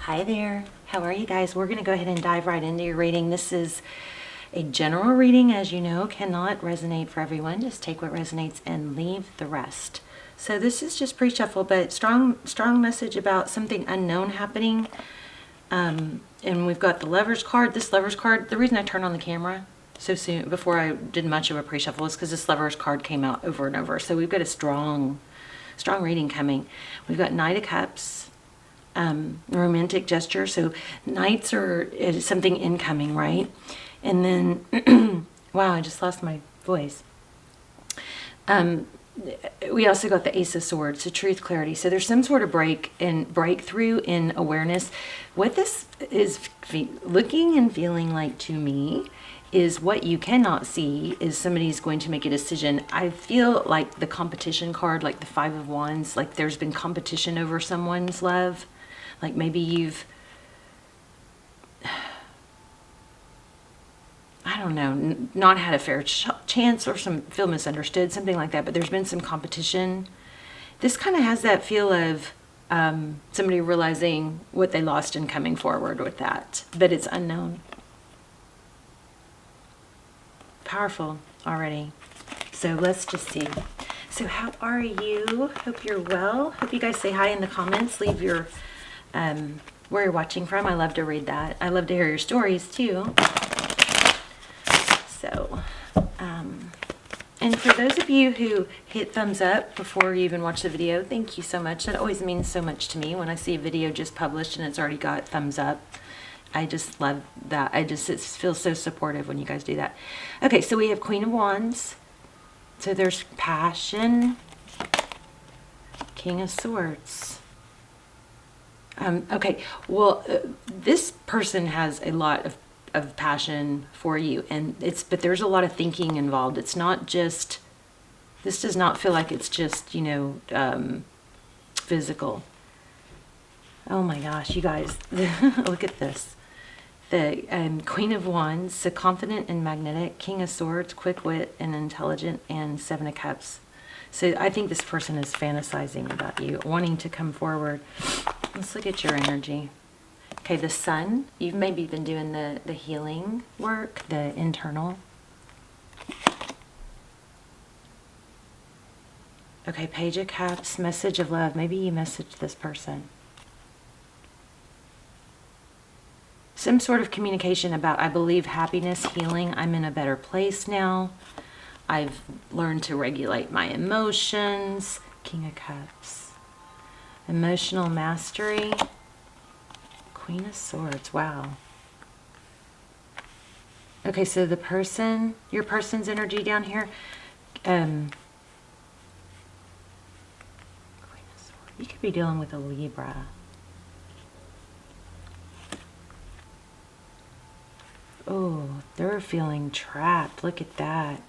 Hi there. How are you guys? We're going to go ahead and dive right into your reading. This is a general reading, as you know, cannot resonate for everyone. Just take what resonates and leave the rest. So this is just pre-shuffle, but strong message about something unknown happening. And we've got the Lovers card. This Lovers card, the reason I turned on the camera so soon before I did much of a pre-shuffle is because this Lovers card came out over and over. So we've got a strong reading coming. We've got Knight of Cups. Romantic gesture. So knights is something incoming, right? And then, wow, I just lost my voice. We also got the Ace of Swords, so truth, clarity. So there's some sort of breakthrough in awareness. What this is looking and feeling like to me is what you cannot see is somebody's going to make a decision. I feel like the competition card, like the Five of Wands, like there's been competition over someone's love. Like maybe you've, I don't know, not had a fair chance or feel misunderstood, something like that. But there's been some competition. This kind of has that feel of somebody realizing what they lost and coming forward with that. But it's unknown. Powerful already. So let's just see. So how are you? Hope you're well. Hope you guys say hi in the comments. Leave your where you're watching from. I love to read that. I love to hear your stories too. So, and for those of you who hit thumbs up before you even watch the video, thank you so much. That always means so much to me when I see a video just published and it's already got thumbs up. I just love that. It feels so supportive when you guys do that. Okay, so we have Queen of Wands. So there's passion. King of Swords. Okay, well, this person has a lot of passion for you, but there's a lot of thinking involved. It's not just, this does not feel like it's just, physical. Oh my gosh, you guys, look at this. The Queen of Wands, so confident and magnetic, King of Swords, quick wit and intelligent, and Seven of Cups. So I think this person is fantasizing about you, wanting to come forward. Let's look at your energy. Okay, the Sun. You've maybe been doing the healing work, the internal. Okay, Page of Cups, message of love. Maybe you messaged this person. Some sort of communication about, I believe, happiness, healing. I'm in a better place now. I've learned to regulate my emotions. King of Cups. Emotional mastery. Queen of Swords. Wow. Okay, so the person, your person's energy down here. Queen of Swords. You could be dealing with a Libra. Oh, they're feeling trapped. Look at that.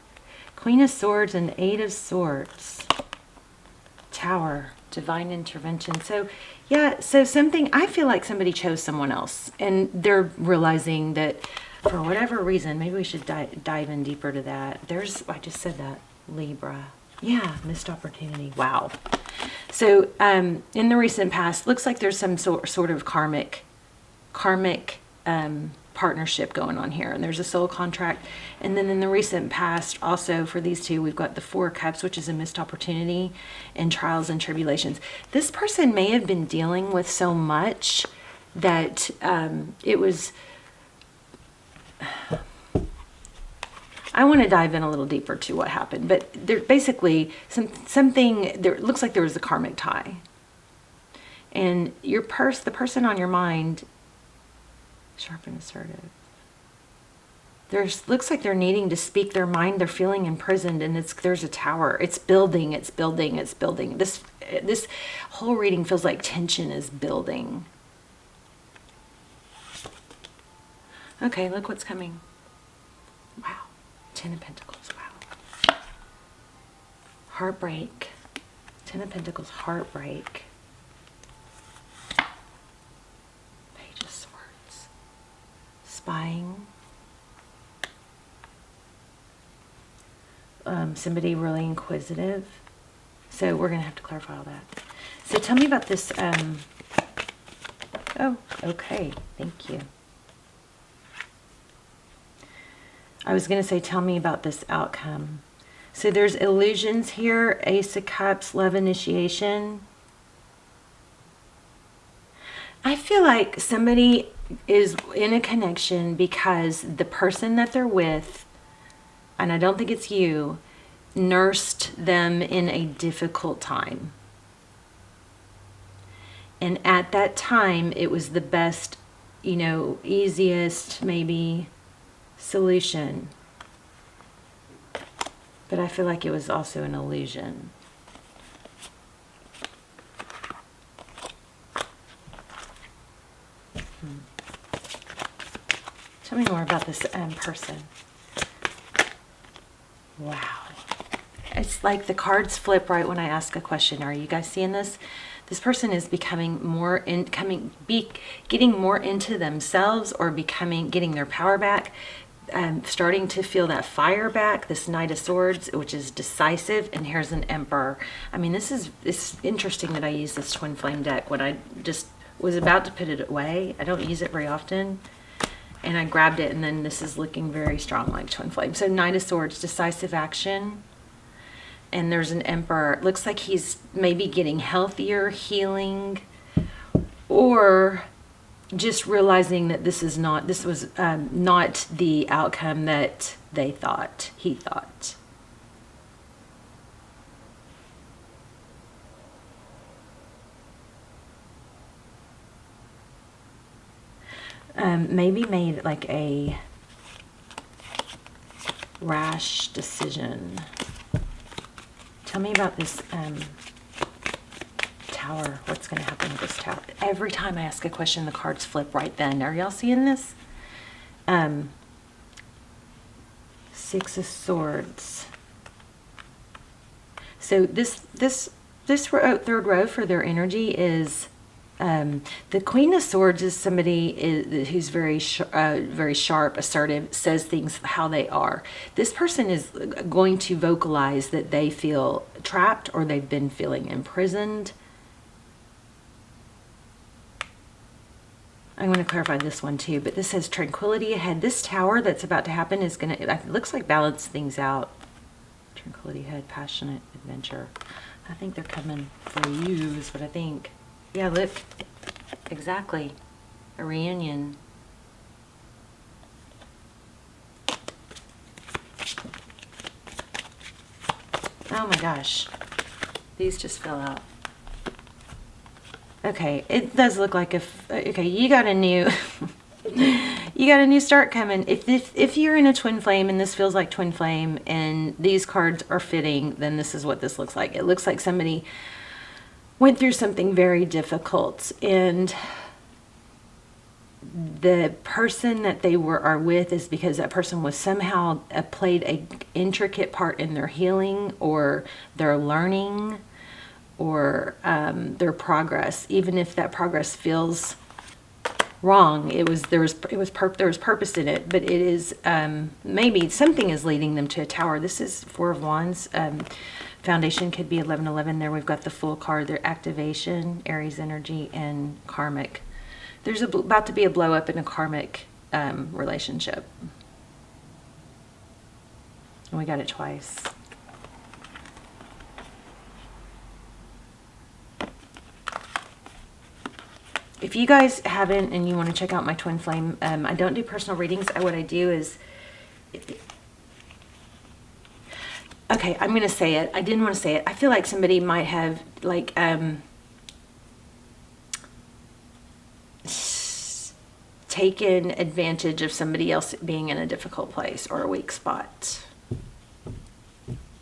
Queen of Swords and Eight of Swords. Tower. Divine intervention. So, yeah, so something, I feel like somebody chose someone else. And they're realizing that for whatever reason, maybe we should dive in deeper to that. I just said that. Libra. Yeah, missed opportunity. Wow. So, in the recent past, looks like there's some sort of karmic partnership going on here, and there's a soul contract. And then in the recent past, also for these two, we've got the Four of Cups, which is a missed opportunity, and trials and tribulations. This person may have been dealing with so much that it was, I want to dive in a little deeper to what happened, but there basically something there looks like there was a karmic tie, and the person on your mind, sharp and assertive. Looks like they're needing to speak their mind. They're feeling imprisoned, and there's a tower. It's building. This whole reading feels like tension is building. Okay, look what's coming. Wow. 10 of Pentacles. Wow. Heartbreak. 10 of Pentacles, heartbreak. Page of Swords. Spying. Somebody really inquisitive. So we're going to have to clarify all that. So tell me about this. Oh, okay. Thank you. I was going to say, tell me about this outcome. So there's illusions here. Ace of Cups, love initiation. I feel like somebody is in a connection because the person that they're with, and I don't think it's you, nursed them in a difficult time. And at that time, it was the best, you know, easiest maybe solution. But I feel like it was also an illusion. Tell me more about this person. Wow. It's like the cards flip right when I ask a question. Are you guys seeing this? This person is becoming more getting more into themselves, or getting their power back, starting to feel that fire back. This Knight of Swords, which is decisive, and here's an Emperor. I mean, it's interesting that I use this twin flame deck when I just was about to put it away. I don't use it very often. And I grabbed it, and then this is looking very strong like twin flame. So Knight of Swords, decisive action. And there's an Emperor. It looks like he's maybe getting healthier, healing, or just realizing that this was not the outcome that he thought. Maybe made like a rash decision. Tell me about this tower. What's going to happen with this tower? Every time I ask a question, the cards flip right then. Are y'all seeing this? Six of Swords. So this third row for their energy is the Queen of Swords is somebody who's very sharp, assertive, says things how they are. This person is going to vocalize that they feel trapped or they've been feeling imprisoned. I'm going to clarify this one too, but this says tranquility ahead. This tower that's about to happen is going to, it looks like, balance things out. Tranquility ahead, passionate adventure. I think they're coming for you is what I think. Yeah, look, exactly, a reunion. Oh my gosh, these just fell out. Okay, it does look like okay, you got a new, you got a new start coming. If you're in a twin flame and this feels like twin flame and these cards are fitting, then this is what this looks like. It looks like somebody went through something very difficult, and the person that they are with is because that person was somehow played a intricate part in their healing or their learning or their progress. Even if that progress feels wrong, there was purpose in it, but it is maybe something is leading them to a tower. This is Four of Wands. Foundation could be 1111. There we've got the Full card. Their activation, Aries energy, and karmic. There's about to be a blow up in a karmic relationship. And we got it twice. If you guys haven't and you want to check out my twin flame, I don't do personal readings. What I do is... Okay, I'm going to say it. I didn't want to say it. I feel like somebody might have, like, taken advantage of somebody else being in a difficult place or a weak spot.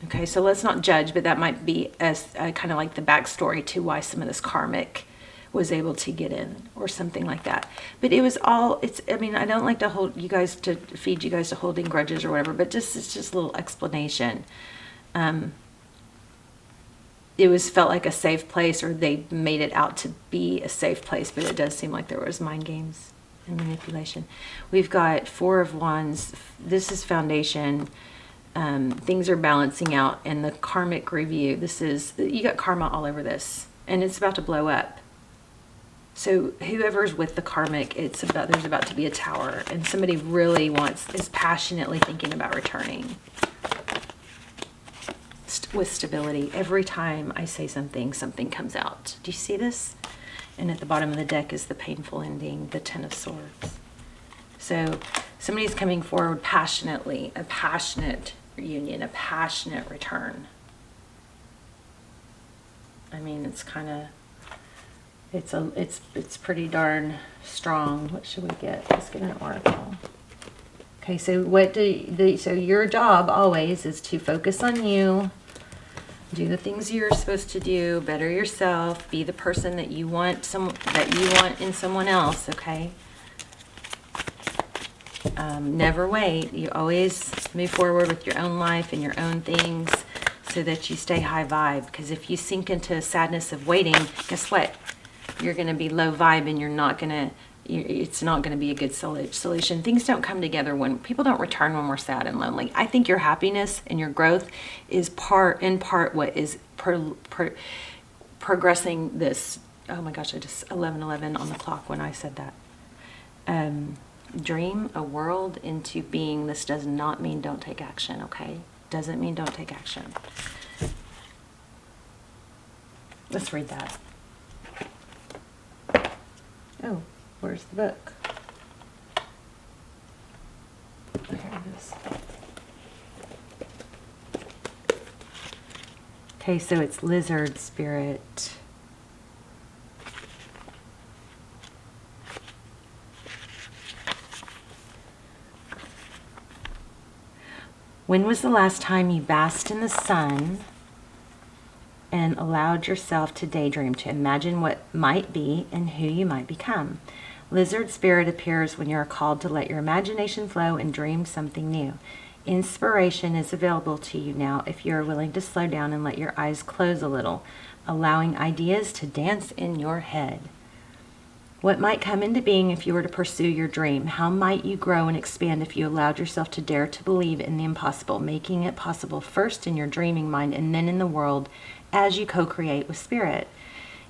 Okay, so let's not judge, but that might be kind of like the backstory to why some of this karmic was able to get in or something like that. But it was all, I mean, I don't like to feed you guys to holding grudges or whatever, but it's just a little explanation. It felt like a safe place, or they made it out to be a safe place, but it does seem like there was mind games and manipulation. We've got Four of Wands. This is foundation. Things are balancing out, and the karmic review. You got karma all over this, and it's about to blow up. So whoever's with the karmic, there's about to be a tower, and somebody really is passionately thinking about returning with stability. Every time I say something, something comes out. Do you see this? And at the bottom of the deck is the painful ending, the Ten of Swords. So somebody's coming forward passionately, a passionate reunion, a passionate return. I mean, it's kind of, it's pretty darn strong. What should we get? Let's get an oracle. Okay, so so your job always is to focus on you, do the things you're supposed to do, better yourself, be the person that you want in someone else, okay? Never wait. You always move forward with your own life and your own things so that you stay high vibe. Because if you sink into sadness of waiting, guess what? You're going to be low vibe, and it's not going to be a good solution. Things don't come together when people don't return when we're sad and lonely. I think your happiness and your growth is in part what is progressing this. Oh my gosh, I just 11:11 on the clock when I said that. Dream a world into being. This does not mean don't take action, okay? Doesn't mean don't take action. Let's read that. Oh, where's the book? Here it is. Okay, so it's lizard spirit. When was the last time you basked in the sun and allowed yourself to daydream, to imagine what might be and who you might become? Lizard spirit appears when you are called to let your imagination flow and dream something new. Inspiration is available to you now if you are willing to slow down and let your eyes close a little, allowing ideas to dance in your head. What might come into being if you were to pursue your dream? How might you grow and expand if you allowed yourself to dare to believe in the impossible, making it possible first in your dreaming mind and then in the world as you co-create with spirit?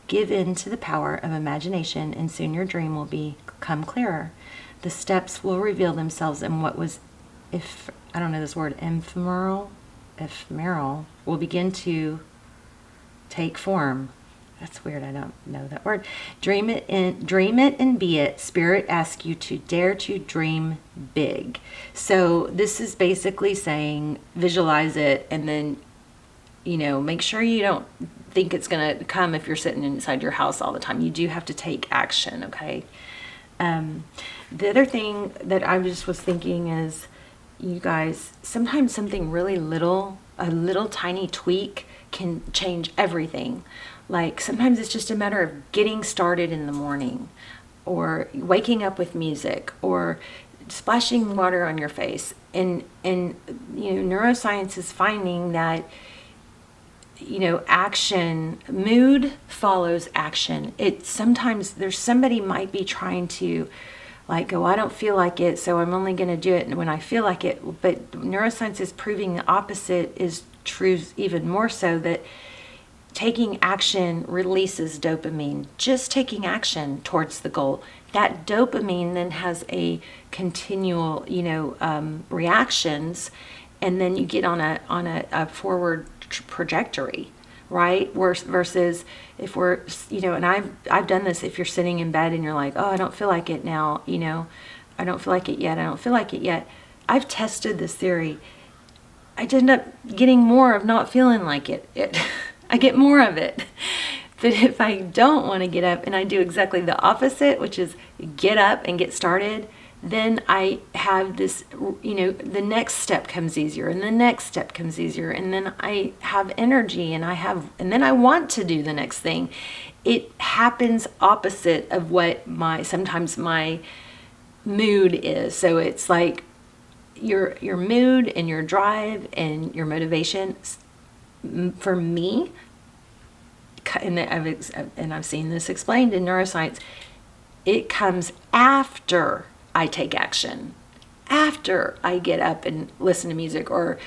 Give in to the power of imagination, and soon your dream will become clearer. The steps will reveal themselves, and what was, if I don't know this word, ephemeral, will begin to take form. That's weird. I don't know that word. Dream it and be it. Spirit asks you to dare to dream big. So this is basically saying visualize it, and then, make sure you don't think it's going to come if you're sitting inside your house all the time. You do have to take action, okay? The other thing that I just was thinking is, you guys, sometimes something really little, a little tiny tweak can change everything. Like sometimes it's just a matter of getting started in the morning, or waking up with music, or splashing water on your face. And neuroscience is finding that, action, mood follows action. Sometimes there's somebody might be trying to go, I don't feel like it, so I'm only going to do it when I feel like it. But neuroscience is proving the opposite is true, even more so, that taking action releases dopamine. Just taking action towards the goal. That dopamine then has a continual, reactions, and then you get on a forward trajectory, right? Versus if we're, and I've done this. If you're sitting in bed and you're like, oh, I don't feel like it now, I don't feel like it yet. I don't feel like it yet. I've tested this theory. I end up getting more of not feeling like it. I get more of it. But if I don't want to get up and I do exactly the opposite, which is get up and get started, then I have this, the next step comes easier, and the next step comes easier, and then I have energy, and then I want to do the next thing. It happens opposite of what sometimes my mood is. So it's like your mood and your drive and your motivation, for me, and I've seen this explained in neuroscience, it comes after I take action, after I get up and listen to music, or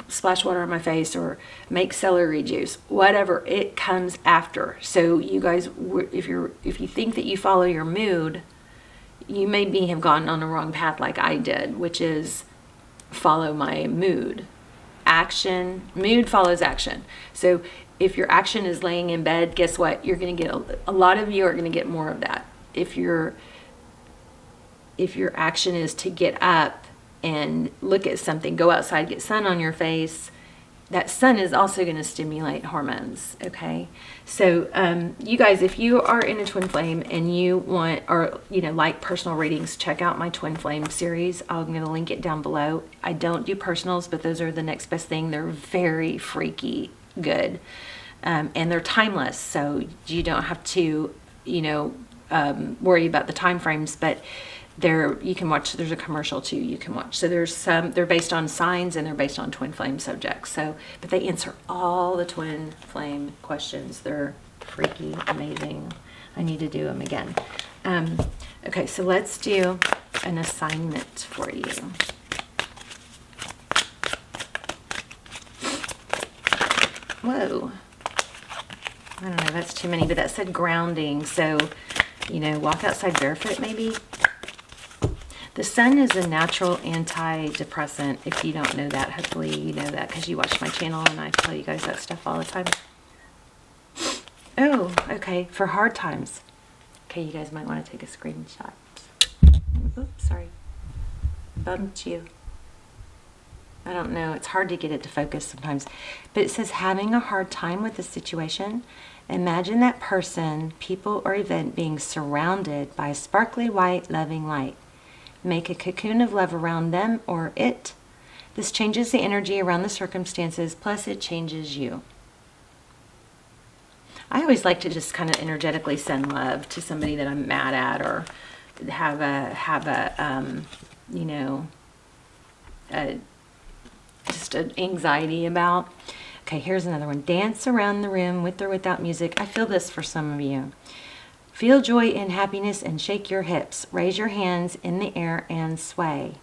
splash water on my face or make celery juice, whatever, it comes after. So you guys, if you think that you follow your mood, you maybe have gone on the wrong path like I did, which is follow my mood. Mood follows action. So if your action is laying in bed, guess what? You're going to get a lot of you are going to get more of that. If your action is to get up and look at something, go outside, get sun on your face, that sun is also going to stimulate hormones. Okay, so you guys, if you are in a twin flame and you want, or like personal readings, check out my twin flame series. I'm going to link it down below. I don't do personals, but those are the next best thing. They're very freaky good, and they're timeless, so you don't have to worry about the time frames. But you can watch, there's a commercial too you can watch. So they're based on signs and they're based on twin flame subjects. So, but they answer all the twin flame questions. They're freaky, amazing. I need to do them again. Okay, so let's do an assignment for you. Whoa. I don't know, that's too many, but that said grounding. So, walk outside barefoot maybe. The sun is a natural antidepressant. If you don't know that, hopefully you know that because you watch my channel and I tell you guys that stuff all the time. Oh, okay, for hard times. Okay, you guys might want to take a screenshot. Oops, sorry. Bumped you. I don't know, it's hard to get it to focus sometimes. But it says having a hard time with the situation. Imagine that person, people, or event being surrounded by a sparkly white, loving light. Make a cocoon of love around them or it. This changes the energy around the circumstances, plus it changes you. I always like to just kind of energetically send love to somebody that I'm mad at or have just an anxiety about. Okay, here's another one. Dance around the room with or without music. I feel this for some of you. Feel joy and happiness and shake your hips. Raise your hands in the air and sway.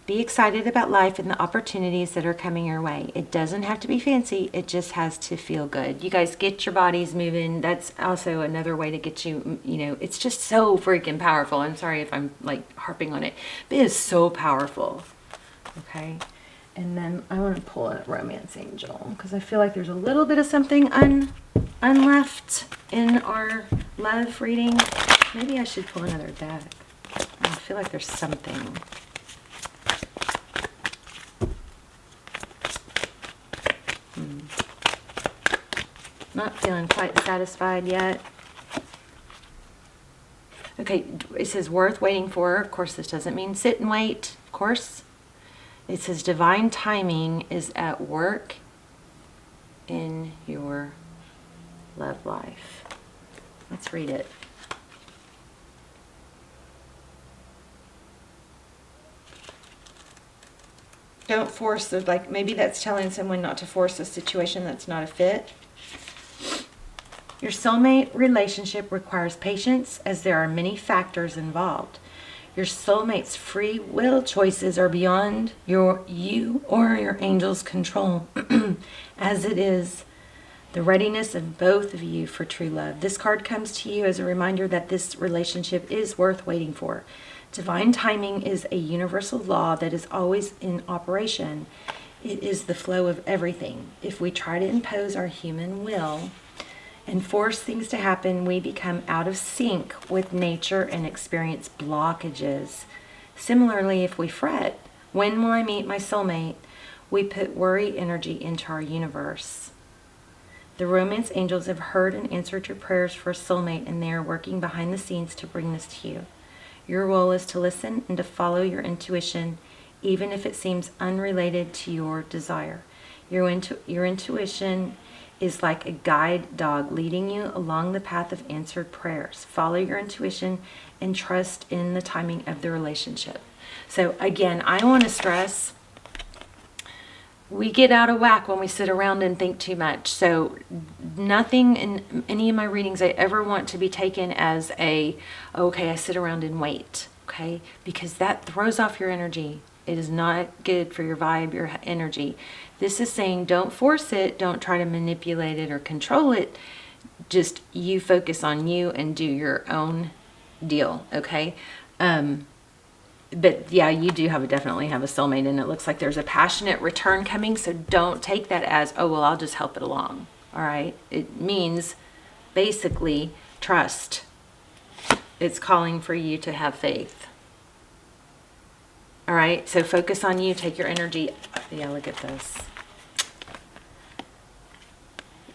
Be excited about life and the opportunities that are coming your way. It doesn't have to be fancy. It just has to feel good. You guys get your bodies moving. That's also another way to get you, it's just so freaking powerful. I'm sorry if I'm like harping on it, but it is so powerful. Okay. And then I want to pull a romance angel because I feel like there's a little bit of something unleft in our love reading. Maybe I should pull another deck. I feel like there's something. Not feeling quite satisfied yet. Okay, it says worth waiting for. Of course, this doesn't mean sit and wait. Of course. It says divine timing is at work in your love life. Let's read it. Don't force the, like, maybe that's telling someone not to force a situation that's not a fit. Your soulmate relationship requires patience as there are many factors involved. Your soulmate's free will choices are beyond you or your angel's control, as it is the readiness of both of you for true love. This card comes to you as a reminder that this relationship is worth waiting for. Divine timing is a universal law that is always in operation. It is the flow of everything. If we try to impose our human will and force things to happen, we become out of sync with nature and experience blockages. Similarly, if we fret, when will I meet my soulmate? We put worry energy into our universe. The romance angels have heard and answered your prayers for a soulmate, and they are working behind the scenes to bring this to you. Your role is to listen and to follow your intuition, even if it seems unrelated to your desire. Your intuition is like a guide dog leading you along the path of answered prayers. Follow your intuition and trust in the timing of the relationship. So again, I want to stress, we get out of whack when we sit around and think too much. So nothing in any of my readings I ever want to be taken as okay, I sit around and wait, okay? Because that throws off your energy. It is not good for your vibe, your energy. This is saying don't force it, don't try to manipulate it or control it. Just you focus on you and do your own deal, okay? But yeah, you do definitely have a soulmate, and it looks like there's a passionate return coming, so don't take that as, oh, well, I'll just help it along, all right? It means basically trust. It's calling for you to have faith. All right, so focus on you, take your energy. Yeah, look at this.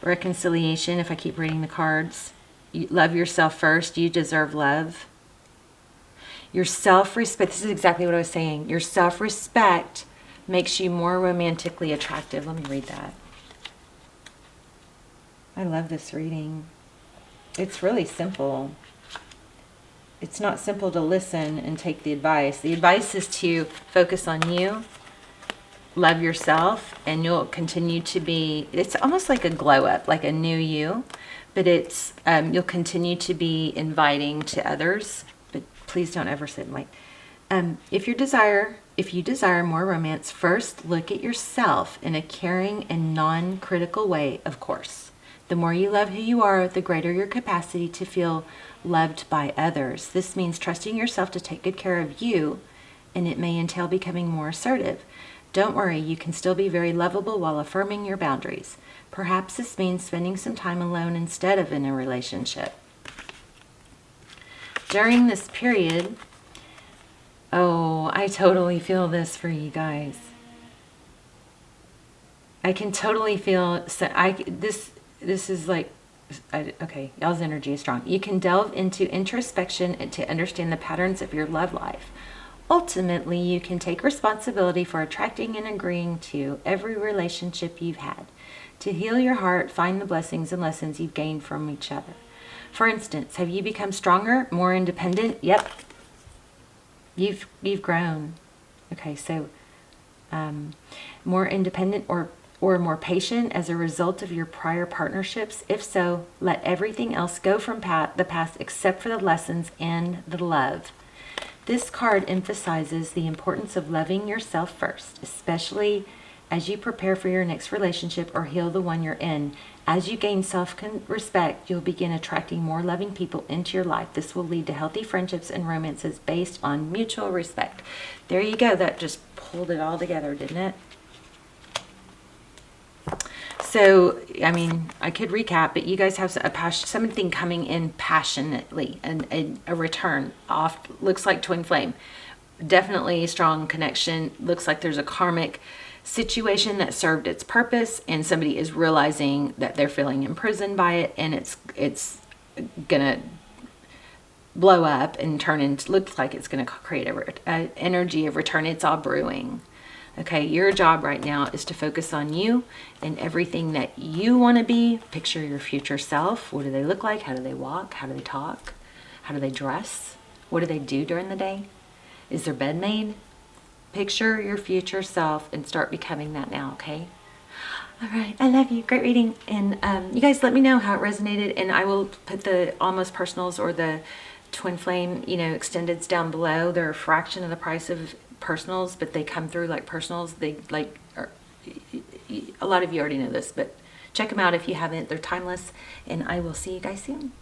Reconciliation, if I keep reading the cards. You love yourself first, you deserve love. Your self-respect, this is exactly what I was saying. Your self-respect makes you more romantically attractive. Let me read that. I love this reading. It's really simple. It's not simple to listen and take the advice. The advice is to focus on you, love yourself, and you'll continue to be, it's almost like a glow up, like a new you, but it's, you'll continue to be inviting to others. But please don't ever sit and wait. If you desire more romance, first look at yourself in a caring and non-critical way, of course. The more you love who you are, the greater your capacity to feel loved by others. This means trusting yourself to take good care of you, and it may entail becoming more assertive. Don't worry, you can still be very lovable while affirming your boundaries. Perhaps this means spending some time alone instead of in a relationship. During this period, oh, I totally feel this for you guys. I can totally feel, this is like, okay, y'all's energy is strong. You can delve into introspection and to understand the patterns of your love life. Ultimately, you can take responsibility for attracting and agreeing to every relationship you've had. To heal your heart, find the blessings and lessons you've gained from each other. For instance, have you become stronger, more independent? Yep. You've grown. Okay, so more independent or more patient as a result of your prior partnerships? If so, let everything else go from the past except for the lessons and the love. This card emphasizes the importance of loving yourself first, especially as you prepare for your next relationship or heal the one you're in. As you gain self-respect, you'll begin attracting more loving people into your life. This will lead to healthy friendships and romances based on mutual respect. There you go. That just pulled it all together, didn't it? So, I mean, I could recap, but you guys have something coming in passionately, and a return off. Looks like twin flame. Definitely a strong connection. Looks like there's a karmic situation that served its purpose, and somebody is realizing that they're feeling imprisoned by it, and it's gonna blow up and turn into, looks like it's gonna create an energy of return. It's all brewing. Okay, your job right now is to focus on you and everything that you want to be. Picture your future self. What do they look like? How do they walk? How do they talk? How do they dress? What do they do during the day? Is their bed made? Picture your future self and start becoming that now, okay? All right, I love you. Great reading. And you guys let me know how it resonated, and I will put the almost personals or the twin flame, extendeds down below. They're a fraction of the price of personals, but they come through like personals. A lot of you already know this, but check them out if you haven't. They're timeless, and I will see you guys soon.